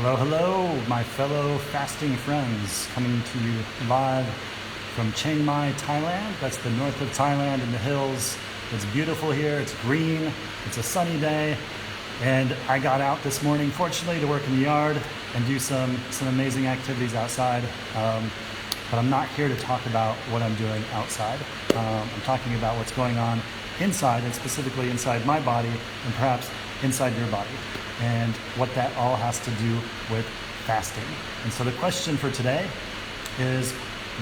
Hello, hello, my fellow fasting friends, coming to you live from Chiang Mai, Thailand. That's the north of Thailand in the hills. It's beautiful here, it's green, it's a sunny day, and I got out this morning, fortunately, to work in the yard and do some amazing activities outside. But I'm not here to talk about what I'm doing outside. I'm talking about what's going on inside, and specifically inside my body, and perhaps inside your body, and what that all has to do with fasting. And so the question for today is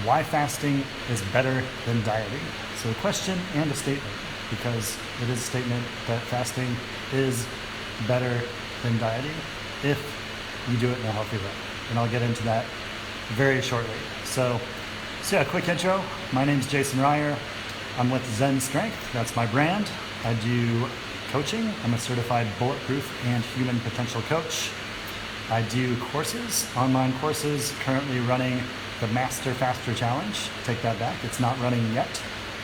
why fasting is better than dieting. So a question and a statement, because it is a statement that fasting is better than dieting if you do it in a healthy way. And I'll get into that very shortly. So yeah, quick intro. My name's Jason Ryer. I'm with Zen Strength. That's my brand. I do coaching. I'm a certified bulletproof and human potential coach. I do courses, online courses, currently running the Master Faster Challenge. Take that back, it's not running yet,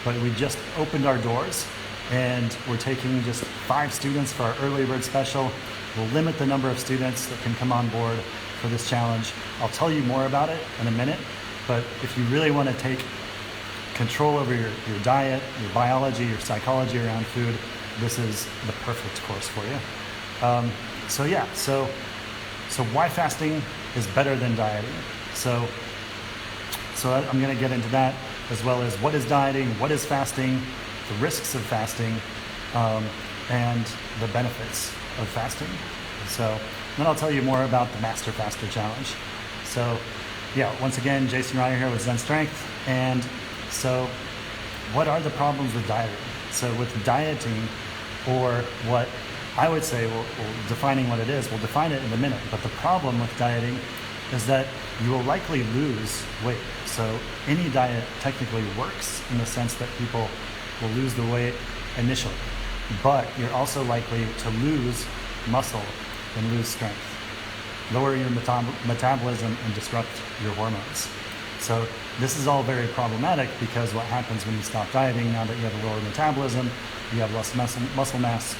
but we just opened our doors and we're taking just 5 students for our early bird special. We'll limit the number of students that can come on board for this challenge. I'll tell you more about it in a minute, but if you really want to take control over your diet, your biology, your psychology around food, this is the perfect course for you. So why fasting is better than dieting. So I'm going to get into that, as well as what is dieting, what is fasting, the risks of fasting, and the benefits of fasting. So then I'll tell you more about the Master Faster Challenge. So yeah, once again, Jason Ryer here with Zen Strength. And so what are the problems with dieting? So with dieting, or what I would say, defining what it is, we'll define it in a minute. But the problem with dieting is that you will likely lose weight. So any diet technically works in the sense that people will lose the weight initially, but you're also likely to lose muscle and lose strength, lower your metabolism, and disrupt your hormones. So this is all very problematic, because what happens when you stop dieting, now that you have a lower metabolism, you have less muscle mass,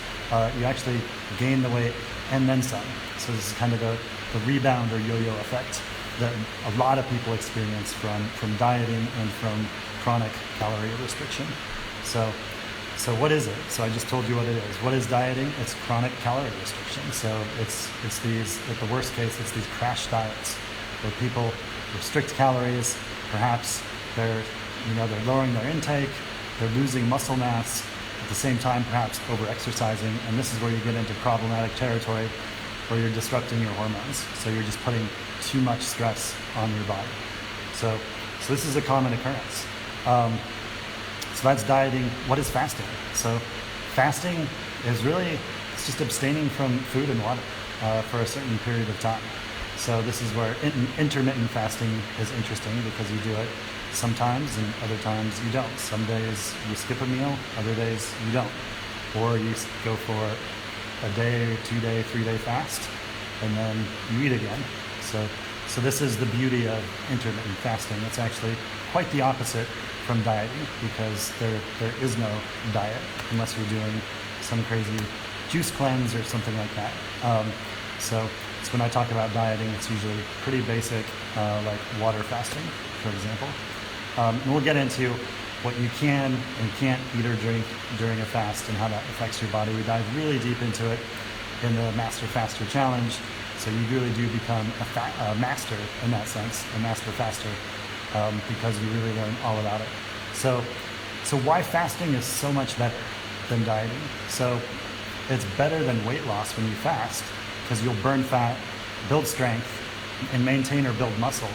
you actually gain the weight and then some. So this is kind of the rebound or yo-yo effect that a lot of people experience from dieting and from chronic calorie restriction. So what is it? So I just told you what it is. What is dieting? It's chronic calorie restriction. So it's these, at the worst case, it's these crash diets where people restrict calories. Perhaps they're lowering their intake, they're losing muscle mass, at the same time perhaps over-exercising, and this is where you get into problematic territory where you're disrupting your hormones. So you're just putting too much stress on your body. So this is a common occurrence. So that's dieting. What is fasting? So fasting is really, it's just abstaining from food and water for a certain period of time. So this is where intermittent fasting is interesting, because you do it sometimes and other times you don't. Some days you skip a meal, other days you don't. Or you go for a day, 2-day, 3-day fast, and then you eat again. So this is the beauty of intermittent fasting. It's actually quite the opposite from dieting, because there is no diet unless you're doing some crazy juice cleanse or something like that. So when I talk about dieting, it's usually pretty basic, like water fasting, for example. And we'll get into what you can and can't eat or drink during a fast and how that affects your body. We dive really deep into it in the Master Faster Challenge. So you really do become a master in that sense, a master faster, because you really learn all about it. So why fasting is so much better than dieting? So it's better than weight loss when you fast, because you'll burn fat, build strength, and maintain or build muscle,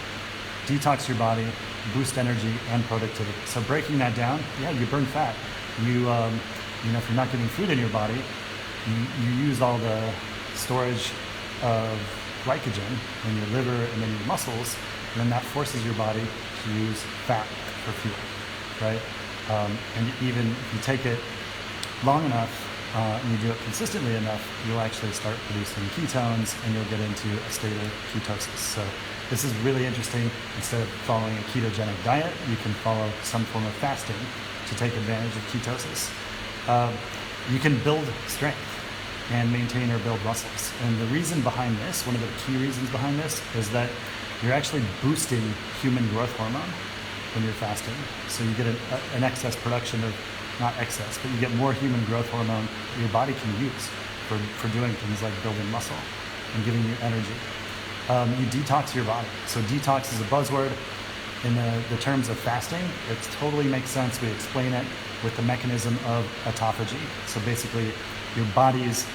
detox your body, boost energy and productivity. So breaking that down, yeah, you burn fat. You if you're not getting food in your body, you use all the storage of glycogen in your liver and in your muscles, and then that forces your body to use fat for fuel, right? And even if you take it long enough, and you do it consistently enough, you'll actually start producing ketones, and you'll get into a state of ketosis. So this is really interesting. Instead of following a ketogenic diet, you can follow some form of fasting to take advantage of ketosis. You can build strength. and maintain or build muscles. And the reason behind this, one of the key reasons behind this, is that you're actually boosting human growth hormone when you're fasting. So you get an excess production of, not excess, but you get more human growth hormone that your body can use for doing things like building muscle and giving you energy. You detox your body. So detox is a buzzword. In the terms of fasting, it totally makes sense. We explain it with the mechanism of autophagy. So basically, your body's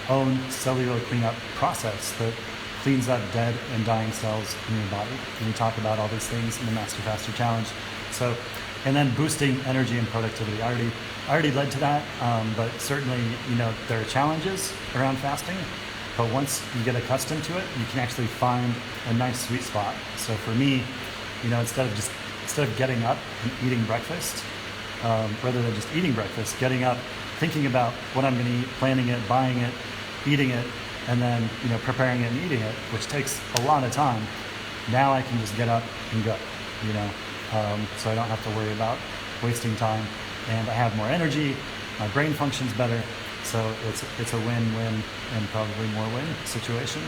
own cellular cleanup process that cleans up dead and dying cells in your body. And we talk about all these things in the Master Faster Challenge. So, and then boosting energy and productivity. I already led to that, but certainly, there are challenges around fasting. But once you get accustomed to it, you can actually find a nice sweet spot. So for me, instead of getting up and eating breakfast, rather than just eating breakfast, getting up, thinking about what I'm going to eat, planning it, buying it, eating it, and then preparing it and eating it, which takes a lot of time. Now I can just get up and go, so I don't have to worry about wasting time, and I have more energy. My brain functions better, so it's a win-win and probably more win situation.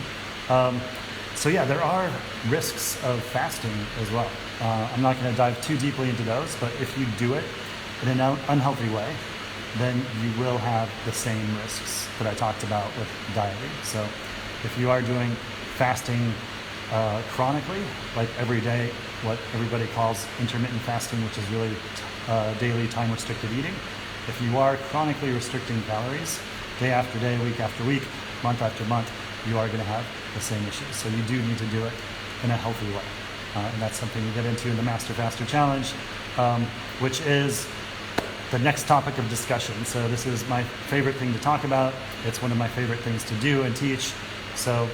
So yeah, there are risks of fasting as well. I'm not going to dive too deeply into those, but if you do it in an unhealthy way, then you will have the same risks that I talked about with dieting. So if you are doing fasting chronically, like every day, what everybody calls intermittent fasting, which is really daily time-restricted eating, if you are chronically restricting calories day after day, week after week, month after month, you are going to have the same issues. So you do need to do it in a healthy way. And that's something we get into in the Master Faster Challenge, which is the next topic of discussion. So this is my favorite thing to talk about. It's one of my favorite things to do and teach. So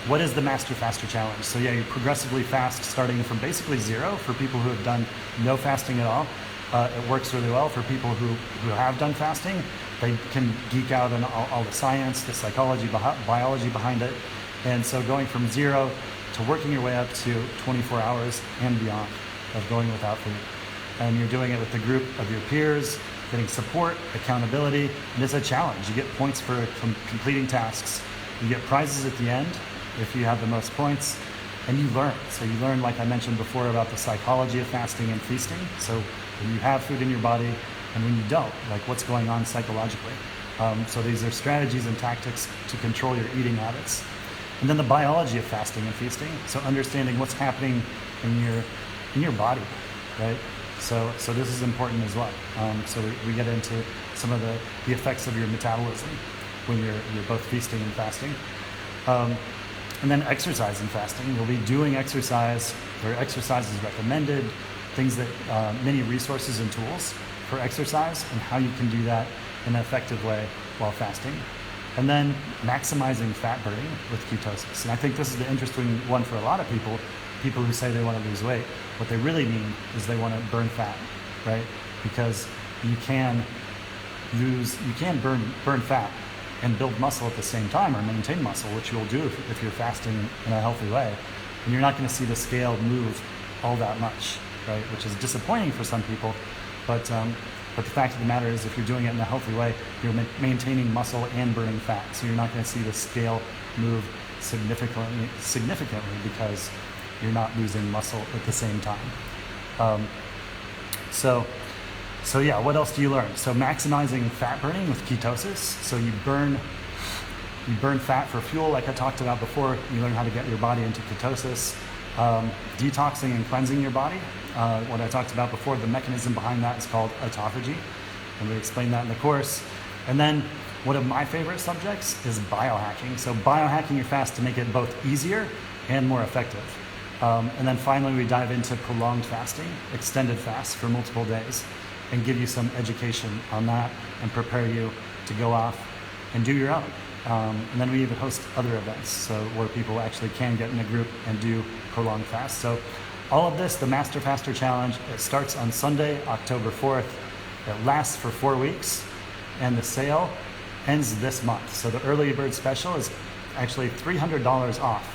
what is the Master Faster Challenge? So yeah, you progressively fast starting from basically zero for people who have done no fasting at all. It works really well for people who have done fasting. They can geek out on all the science, the psychology, biology behind it. And so going from zero to working your way up to 24 hours and beyond of going without food. And you're doing it with a group of your peers, getting support, accountability, and it's a challenge. You get points for completing tasks. You get prizes at the end if you have the most points, and you learn. So you learn, like I mentioned before, about the psychology of fasting and feasting. So when you have food in your body and when you don't, like what's going on psychologically. So these are strategies and tactics to control your eating habits. And then the biology of fasting and feasting. So understanding what's happening in your body, right? So this is important as well. So we get into some of the effects of your metabolism when you're both feasting and fasting. And then exercise and fasting. You'll be doing exercise. There are exercises recommended, things that many resources and tools for exercise and how you can do that in an effective way while fasting. And then maximizing fat burning with ketosis. And I think this is the interesting one for a lot of people who say they want to lose weight. What they really mean is they want to burn fat, right? Because you can burn fat and build muscle at the same time, or maintain muscle, which you'll do if you're fasting in a healthy way. And you're not going to see the scale move all that much, right? Which is disappointing for some people, but the fact of the matter is, if you're doing it in a healthy way, you're maintaining muscle and burning fat. So you're not going to see the scale move significantly because you're not losing muscle at the same time. So yeah, what else do you learn? So maximizing fat burning with ketosis. So you burn fat for fuel, like I talked about before. You learn how to get your body into ketosis. Detoxing and cleansing your body. What I talked about before, the mechanism behind that is called autophagy, and we explain that in the course. And then one of my favorite subjects is biohacking. So biohacking your fast to make it both easier and more effective. And then finally, we dive into prolonged fasting, extended fast for multiple days, and give you some education on that and prepare you to go off and do your own. And then we even host other events, so where people actually can get in a group and do prolonged fast. So all of this, the Master Faster Challenge, it starts on Sunday, October 4th. It lasts for 4 weeks, and the sale ends this month. So the early bird special is actually $300 off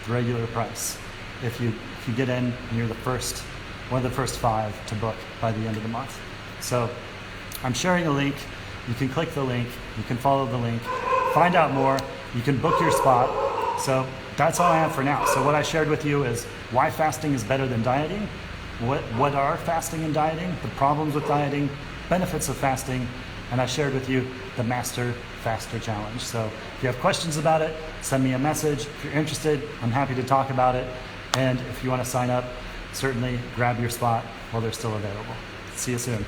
the regular price if you get in and you're one of the first 5 to book by the end of the month. So I'm sharing a link. You can click the link. You can follow the link. find out more. You can book your spot. So that's all I have for now. So what I shared with you is why fasting is better than dieting, what are fasting and dieting, the problems with dieting, benefits of fasting, and I shared with you the Master Faster Challenge. So if you have questions about it, send me a message. If you're interested, I'm happy to talk about it. And if you want to sign up, certainly grab your spot while they're still available. See you soon.